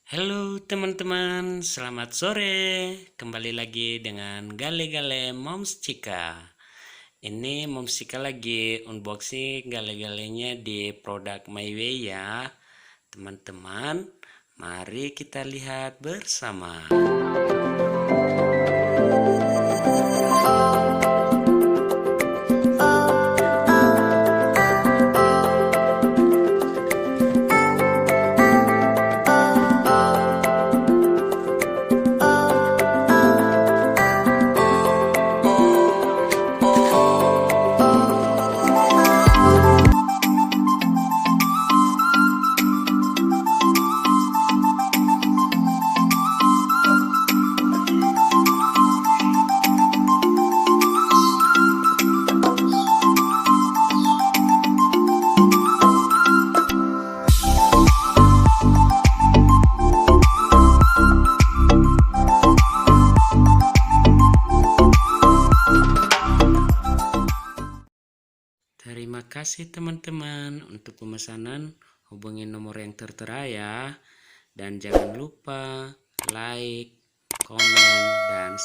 Halo teman-teman, selamat sore. Kembali lagi dengan Gale-Gale Moms Cika. Ini Moms Cika lagi unboxing gale-galenya di produk MyWay ya. Teman-teman, mari kita lihat bersama. Terima kasih teman-teman untuk pemesanan. Hubungi nomor yang tertera ya. Dan jangan lupa like, komen, dan